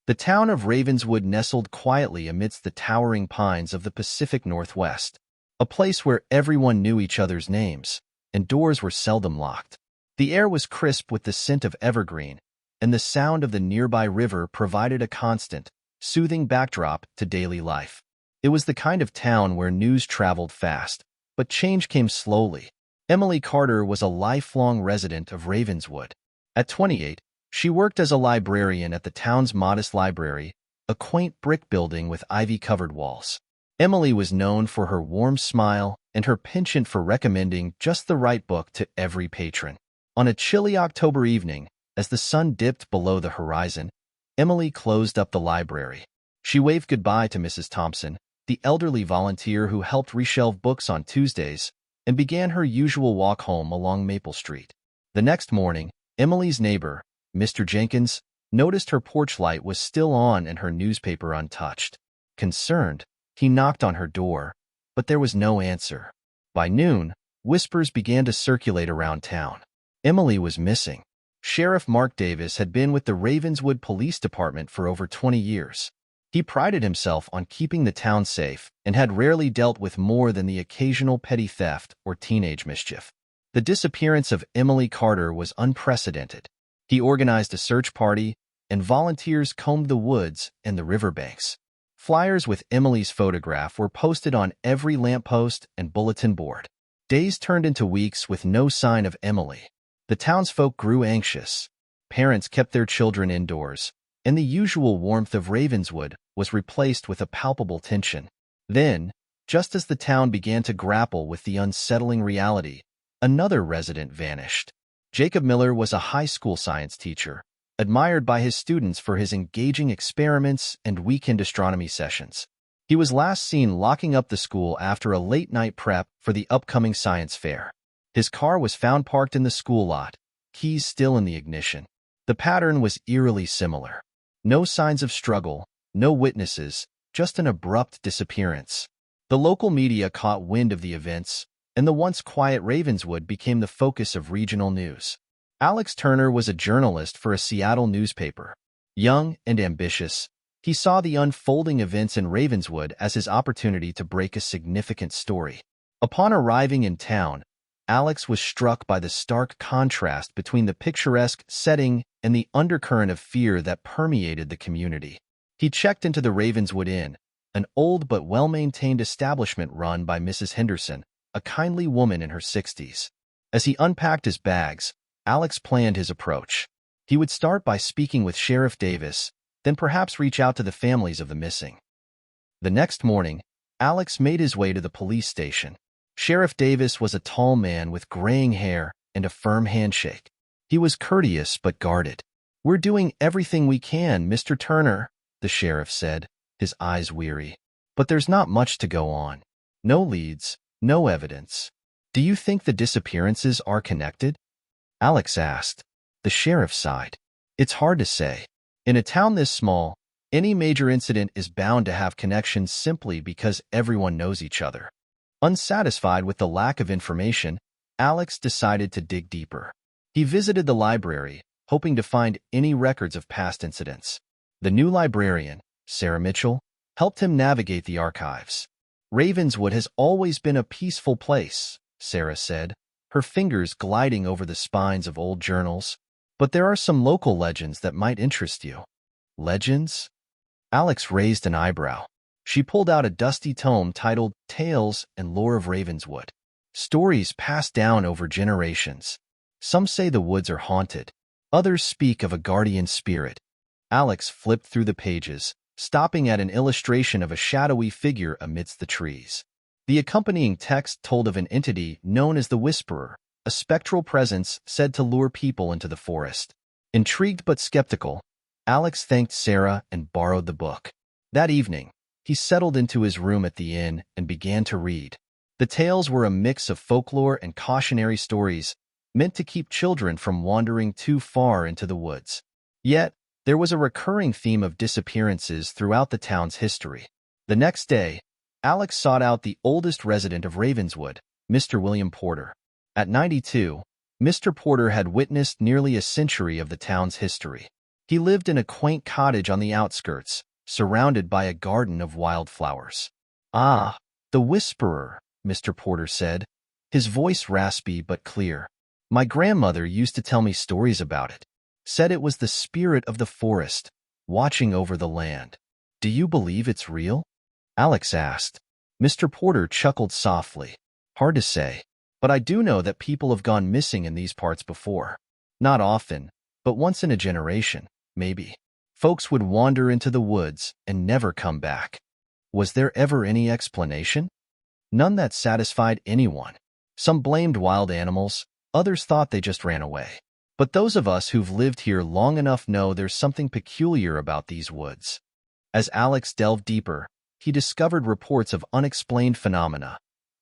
The town of Ravenswood nestled quietly amidst the towering pines of the Pacific Northwest, a place where everyone knew each other's names, and doors were seldom locked. The air was crisp with the scent of evergreen, and the sound of the nearby river provided a constant, soothing backdrop to daily life. It was the kind of town where news traveled fast, but change came slowly. Emily Carter was a lifelong resident of Ravenswood. At 28, she worked as a librarian at the town's modest library, a quaint brick building with ivy-covered walls. Emily was known for her warm smile and her penchant for recommending just the right book to every patron. On a chilly October evening, as the sun dipped below the horizon, Emily closed up the library. She waved goodbye to Mrs. Thompson, the elderly volunteer who helped reshelve books on Tuesdays, and began her usual walk home along Maple Street. The next morning, Emily's neighbor, Mr. Jenkins, noticed her porch light was still on and her newspaper untouched. Concerned, he knocked on her door, but there was no answer. By noon, whispers began to circulate around town. Emily was missing. Sheriff Mark Davis had been with the Ravenswood Police Department for over 20 years. He prided himself on keeping the town safe and had rarely dealt with more than the occasional petty theft or teenage mischief. The disappearance of Emily Carter was unprecedented. He organized a search party, and volunteers combed the woods and the riverbanks. Flyers with Emily's photograph were posted on every lamppost and bulletin board. Days turned into weeks with no sign of Emily. The townsfolk grew anxious. Parents kept their children indoors, and the usual warmth of Ravenswood was replaced with a palpable tension. Then, just as the town began to grapple with the unsettling reality, another resident vanished. Jacob Miller was a high school science teacher, admired by his students for his engaging experiments and weekend astronomy sessions. He was last seen locking up the school after a late-night prep for the upcoming science fair. His car was found parked in the school lot, keys still in the ignition. The pattern was eerily similar. No signs of struggle, no witnesses, just an abrupt disappearance. The local media caught wind of the events, and the once quiet Ravenswood became the focus of regional news. Alex Turner was a journalist for a Seattle newspaper. Young and ambitious, he saw the unfolding events in Ravenswood as his opportunity to break a significant story. Upon arriving in town, Alex was struck by the stark contrast between the picturesque setting and the undercurrent of fear that permeated the community. He checked into the Ravenswood Inn, an old but well-maintained establishment run by Mrs. Henderson, a kindly woman in her 60s. As he unpacked his bags, Alex planned his approach. He would start by speaking with Sheriff Davis, then perhaps reach out to the families of the missing. The next morning, Alex made his way to the police station. Sheriff Davis was a tall man with graying hair and a firm handshake. He was courteous but guarded. "We're doing everything we can, Mr. Turner," the sheriff said, his eyes weary. "But there's not much to go on. No leads, no evidence. Do you think the disappearances are connected?" Alex asked. The sheriff sighed. "It's hard to say. In a town this small, any major incident is bound to have connections simply because everyone knows each other." Unsatisfied with the lack of information, Alex decided to dig deeper. He visited the library, hoping to find any records of past incidents. The new librarian, Sarah Mitchell, helped him navigate the archives. "Ravenswood has always been a peaceful place," Sarah said, her fingers gliding over the spines of old journals. "But there are some local legends that might interest you." "Legends?" Alex raised an eyebrow. She pulled out a dusty tome titled Tales and Lore of Ravenswood. Stories passed down over generations. Some say the woods are haunted. Others speak of a guardian spirit. Alex flipped through the pages, stopping at an illustration of a shadowy figure amidst the trees. The accompanying text told of an entity known as the Whisperer, a spectral presence said to lure people into the forest. Intrigued but skeptical, Alex thanked Sarah and borrowed the book. That evening, he settled into his room at the inn and began to read. The tales were a mix of folklore and cautionary stories, meant to keep children from wandering too far into the woods. Yet, there was a recurring theme of disappearances throughout the town's history. The next day, Alex sought out the oldest resident of Ravenswood, Mr. William Porter. At 92, Mr. Porter had witnessed nearly a century of the town's history. He lived in a quaint cottage on the outskirts, surrounded by a garden of wildflowers. "Ah, the Whisperer," Mr. Porter said, his voice raspy but clear. "My grandmother used to tell me stories about it. Said it was the spirit of the forest, watching over the land. Do you believe it's real?" Alex asked. Mr. Porter chuckled softly. "Hard to say, but I do know that people have gone missing in these parts before. Not often, but once in a generation, maybe. Folks would wander into the woods and never come back. Was there ever any explanation? None that satisfied anyone. Some blamed wild animals, others thought they just ran away. But those of us who've lived here long enough know there's something peculiar about these woods." As Alex delved deeper, he discovered reports of unexplained phenomena.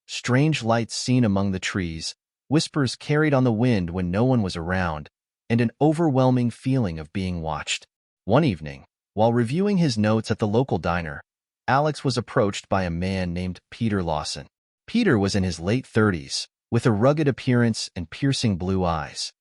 Strange lights seen among the trees, whispers carried on the wind when no one was around, and an overwhelming feeling of being watched. One evening, while reviewing his notes at the local diner, Alex was approached by a man named Peter Lawson. Peter was in his late 30s, with a rugged appearance and piercing blue eyes.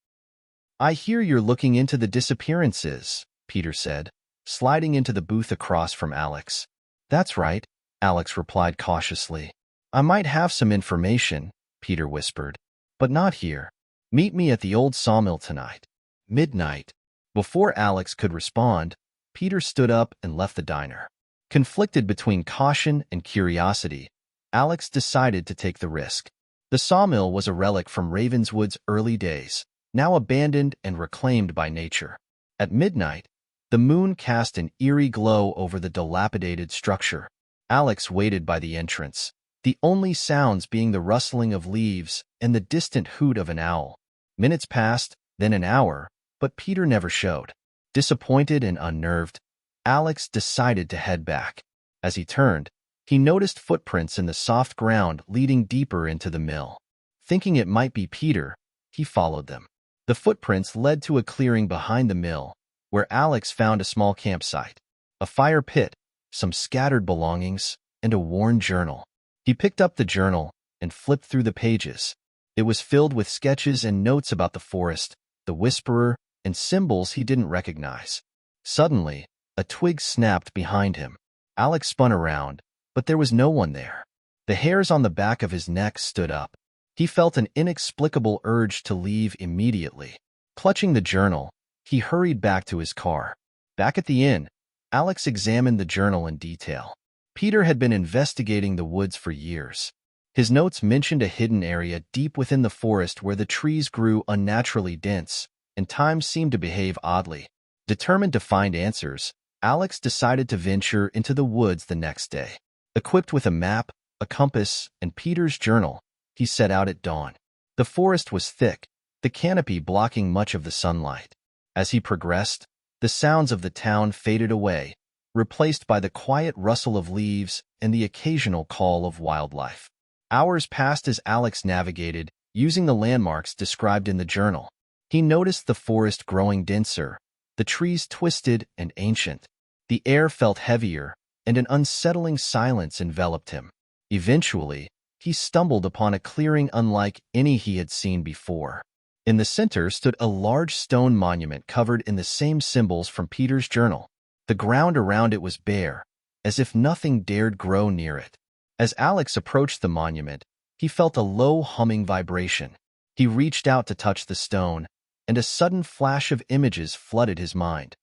"I hear you're looking into the disappearances," Peter said, sliding into the booth across from Alex. "That's right," Alex replied cautiously. "I might have some information," Peter whispered, "but not here. Meet me at the old sawmill tonight. Midnight." Before Alex could respond, Peter stood up and left the diner. Conflicted between caution and curiosity, Alex decided to take the risk. The sawmill was a relic from Ravenswood's early days, now abandoned and reclaimed by nature. At midnight, the moon cast an eerie glow over the dilapidated structure. Alex waited by the entrance, the only sounds being the rustling of leaves and the distant hoot of an owl. Minutes passed, then an hour, but Peter never showed. Disappointed and unnerved, Alex decided to head back. As he turned, he noticed footprints in the soft ground leading deeper into the mill. Thinking it might be Peter, he followed them. The footprints led to a clearing behind the mill, where Alex found a small campsite, a fire pit, some scattered belongings, and a worn journal. He picked up the journal and flipped through the pages. It was filled with sketches and notes about the forest, the Whisperer, and symbols he didn't recognize. Suddenly, a twig snapped behind him. Alex spun around, but there was no one there. The hairs on the back of his neck stood up. He felt an inexplicable urge to leave immediately. Clutching the journal, he hurried back to his car. Back at the inn, Alex examined the journal in detail. Peter had been investigating the woods for years. His notes mentioned a hidden area deep within the forest where the trees grew unnaturally dense, and time seemed to behave oddly. Determined to find answers, Alex decided to venture into the woods the next day. Equipped with a map, a compass, and Peter's journal, he set out at dawn. The forest was thick, the canopy blocking much of the sunlight. As he progressed, the sounds of the town faded away, replaced by the quiet rustle of leaves and the occasional call of wildlife. Hours passed as Alex navigated, using the landmarks described in the journal. He noticed the forest growing denser, the trees twisted and ancient. The air felt heavier, and an unsettling silence enveloped him. Eventually, he stumbled upon a clearing unlike any he had seen before. In the center stood a large stone monument covered in the same symbols from Peter's journal. The ground around it was bare, as if nothing dared grow near it. As Alex approached the monument, he felt a low humming vibration. He reached out to touch the stone, and a sudden flash of images flooded his mind.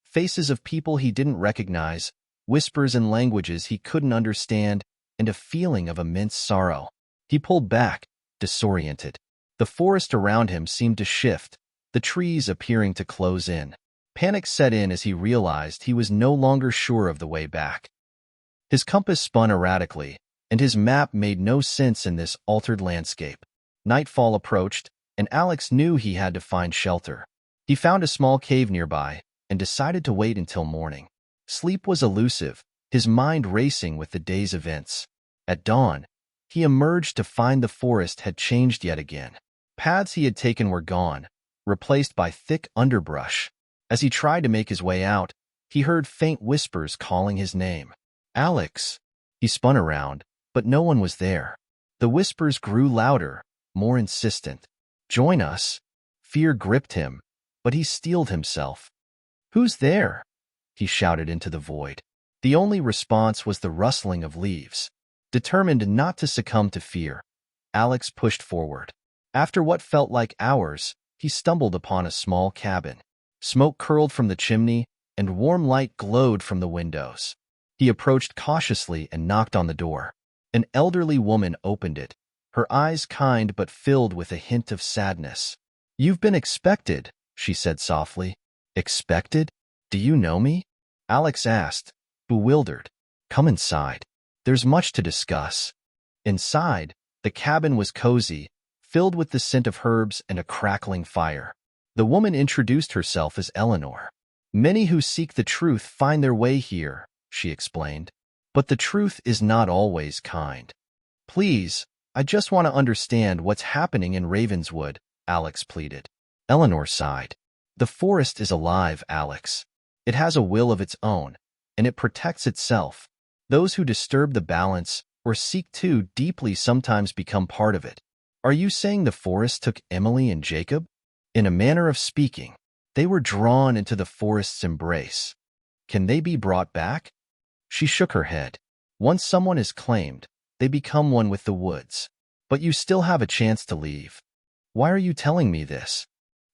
Faces of people he didn't recognize, whispers in languages he couldn't understand, and a feeling of immense sorrow. He pulled back, disoriented. The forest around him seemed to shift, the trees appearing to close in. Panic set in as he realized he was no longer sure of the way back. His compass spun erratically, and his map made no sense in this altered landscape. Nightfall approached, and Alex knew he had to find shelter. He found a small cave nearby and decided to wait until morning. Sleep was elusive, his mind racing with the day's events. At dawn, he emerged to find the forest had changed yet again. Paths he had taken were gone, replaced by thick underbrush. As he tried to make his way out, he heard faint whispers calling his name. "Alex!" He spun around, but no one was there. The whispers grew louder, more insistent. "Join us." Fear gripped him, but he steeled himself. "Who's there?" he shouted into the void. The only response was the rustling of leaves. Determined not to succumb to fear, Alex pushed forward. After what felt like hours, he stumbled upon a small cabin. Smoke curled from the chimney, and warm light glowed from the windows. He approached cautiously and knocked on the door. An elderly woman opened it, her eyes kind but filled with a hint of sadness. "You've been expected," she said softly. "Expected? Do you know me?" Alex asked, bewildered. "Come inside. There's much to discuss." Inside, the cabin was cozy, filled with the scent of herbs and a crackling fire. The woman introduced herself as Eleanor. "Many who seek the truth find their way here," she explained. "But the truth is not always kind." "Please, I just want to understand what's happening in Ravenswood," Alex pleaded. Eleanor sighed. "The forest is alive, Alex. It has a will of its own, and it protects itself. Those who disturb the balance or seek too deeply sometimes become part of it. Are you saying the forest took Emily and Jacob? In a manner of speaking, they were drawn into the forest's embrace. Can they be brought back?" She shook her head. "Once someone is claimed, they become one with the woods. But you still have a chance to leave." "Why are you telling me this?"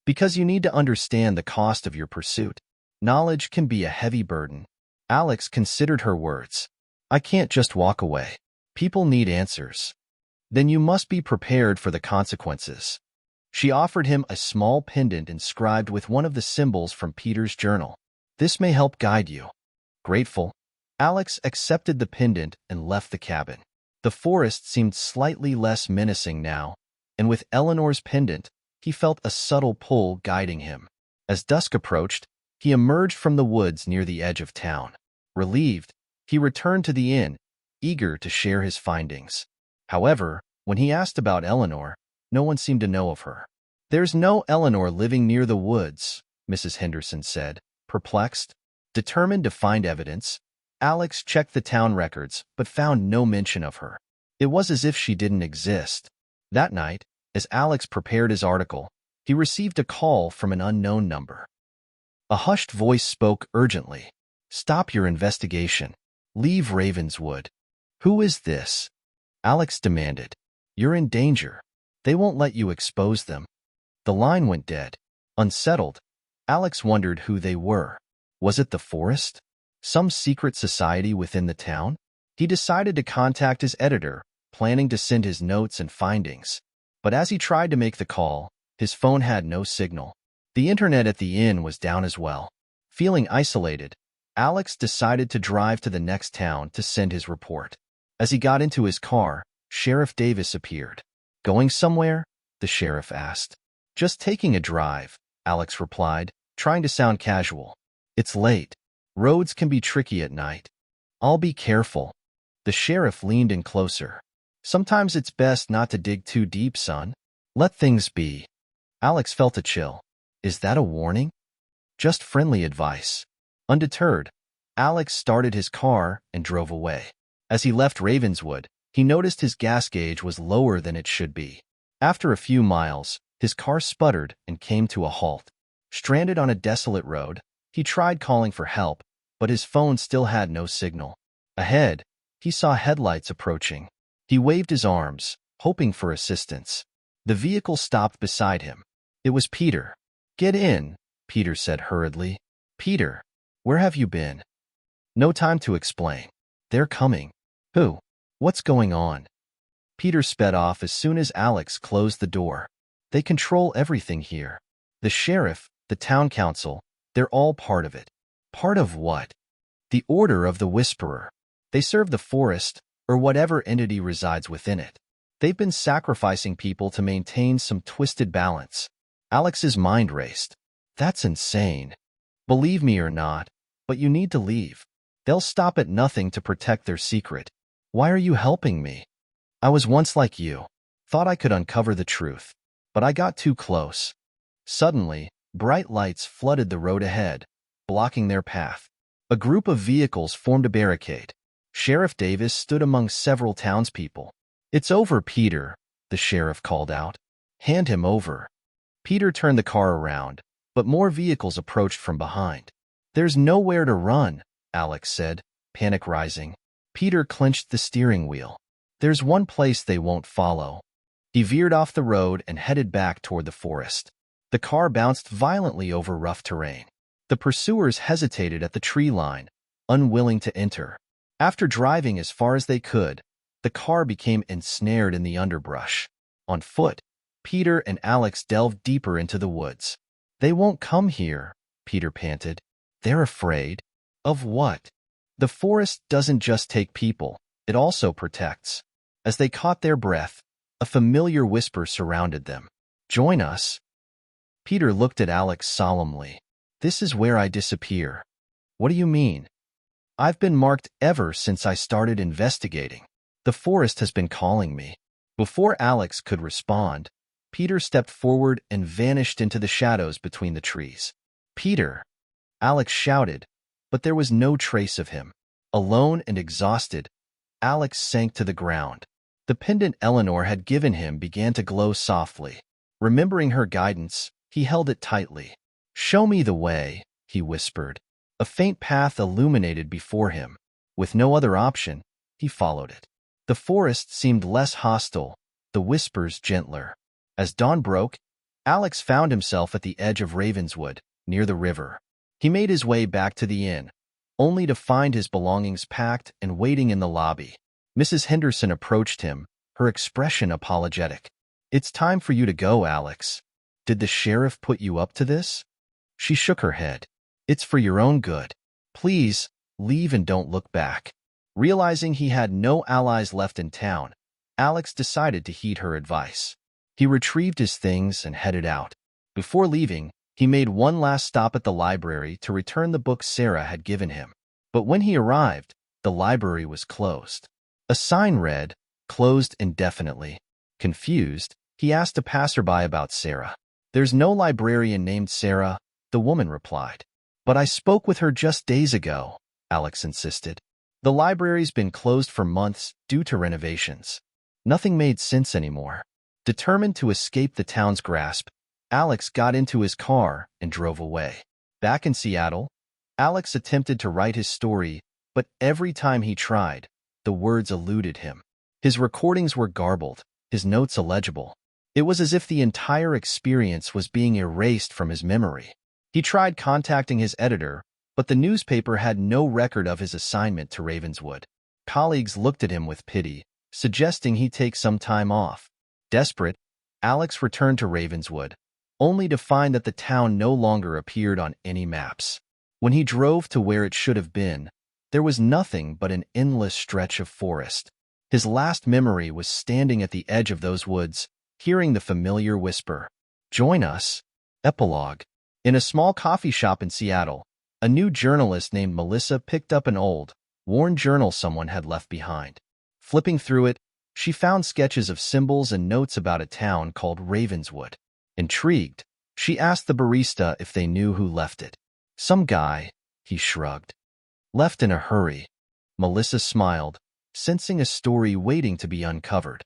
"Because you need to understand the cost of your pursuit. Knowledge can be a heavy burden." Alex considered her words. "I can't just walk away. People need answers." "Then you must be prepared for the consequences." She offered him a small pendant inscribed with one of the symbols from Peter's journal. "This may help guide you." Grateful, Alex accepted the pendant and left the cabin. The forest seemed slightly less menacing now, and with Eleanor's pendant, he felt a subtle pull guiding him. As dusk approached, he emerged from the woods near the edge of town. Relieved, he returned to the inn, eager to share his findings. However, when he asked about Eleanor, no one seemed to know of her. "There's no Eleanor living near the woods," Mrs. Henderson said, perplexed. Determined to find evidence, Alex checked the town records but found no mention of her. It was as if she didn't exist. That night, as Alex prepared his article, he received a call from an unknown number. A hushed voice spoke urgently. "Stop your investigation. Leave Ravenswood." "Who is this?" Alex demanded. "You're in danger. They won't let you expose them." The line went dead. Unsettled, Alex wondered who they were. Was it the forest? Some secret society within the town? He decided to contact his editor, planning to send his notes and findings. But as he tried to make the call, his phone had no signal. The internet at the inn was down as well. Feeling isolated, Alex decided to drive to the next town to send his report. As he got into his car, Sheriff Davis appeared. "Going somewhere?" the sheriff asked. "Just taking a drive," Alex replied, trying to sound casual. "It's late. Roads can be tricky at night." "I'll be careful." The sheriff leaned in closer. "Sometimes it's best not to dig too deep, son. Let things be." Alex felt a chill. Is that a warning? Just friendly advice. Undeterred, Alex started his car and drove away. As he left Ravenswood, he noticed his gas gauge was lower than it should be. After a few miles, his car sputtered and came to a halt. Stranded on a desolate road, he tried calling for help, but his phone still had no signal. Ahead, he saw headlights approaching. He waved his arms, hoping for assistance. The vehicle stopped beside him. It was Peter. "Get in," Peter said hurriedly. "Peter, where have you been?" "No time to explain. They're coming." "Who? What's going on?" Peter sped off as soon as Alex closed the door. "They control everything here. The sheriff, the town council, they're all part of it." "Part of what?" "The Order of the Whisperer. They serve the forest, or whatever entity resides within it. They've been sacrificing people to maintain some twisted balance." Alex's mind raced. "That's insane. Believe me or not, but you need to leave. They'll stop at nothing to protect their secret. Why are you helping me? I was once like you. Thought I could uncover the truth. But I got too close." Suddenly, bright lights flooded the road ahead, blocking their path. A group of vehicles formed a barricade. Sheriff Davis stood among several townspeople. "It's over, Peter," the sheriff called out. "Hand him over." Peter turned the car around, but more vehicles approached from behind. There's nowhere to run, Alex said, panic rising. Peter clenched the steering wheel. There's one place they won't follow. He veered off the road and headed back toward the forest. The car bounced violently over rough terrain. The pursuers hesitated at the tree line, unwilling to enter. After driving as far as they could, the car became ensnared in the underbrush. On foot, Peter and Alex delved deeper into the woods. They won't come here, Peter panted. They're afraid. Of what? The forest doesn't just take people, it also protects. As they caught their breath, a familiar whisper surrounded them. Join us. Peter looked at Alex solemnly. This is where I disappear. What do you mean? I've been marked ever since I started investigating. The forest has been calling me. Before Alex could respond, Peter stepped forward and vanished into the shadows between the trees. Peter! Alex shouted, but there was no trace of him. Alone and exhausted, Alex sank to the ground. The pendant Eleanor had given him began to glow softly. Remembering her guidance, he held it tightly. Show me the way, he whispered. A faint path illuminated before him. With no other option, he followed it. The forest seemed less hostile, the whispers gentler. As dawn broke, Alex found himself at the edge of Ravenswood, near the river. He made his way back to the inn, only to find his belongings packed and waiting in the lobby. Mrs. Henderson approached him, her expression apologetic. It's time for you to go, Alex. Did the sheriff put you up to this? She shook her head. It's for your own good. Please, leave and don't look back. Realizing he had no allies left in town, Alex decided to heed her advice. He retrieved his things and headed out. Before leaving, he made one last stop at the library to return the book Sarah had given him. But when he arrived, the library was closed. A sign read, "Closed indefinitely." Confused, he asked a passerby about Sarah. There's no librarian named Sarah, the woman replied. But I spoke with her just days ago, Alex insisted. The library's been closed for months due to renovations. Nothing made sense anymore. Determined to escape the town's grasp, Alex got into his car and drove away. Back in Seattle, Alex attempted to write his story, but every time he tried, the words eluded him. His recordings were garbled, his notes illegible. It was as if the entire experience was being erased from his memory. He tried contacting his editor, but the newspaper had no record of his assignment to Ravenswood. Colleagues looked at him with pity, suggesting he take some time off. Desperate, Alex returned to Ravenswood, only to find that the town no longer appeared on any maps. When he drove to where it should have been, there was nothing but an endless stretch of forest. His last memory was standing at the edge of those woods, hearing the familiar whisper, "Join us." Epilogue. In a small coffee shop in Seattle, a new journalist named Melissa picked up an old, worn journal someone had left behind. Flipping through it, she found sketches of symbols and notes about a town called Ravenswood. Intrigued, she asked the barista if they knew who left it. Some guy, he shrugged. Left in a hurry. Melissa smiled, sensing a story waiting to be uncovered.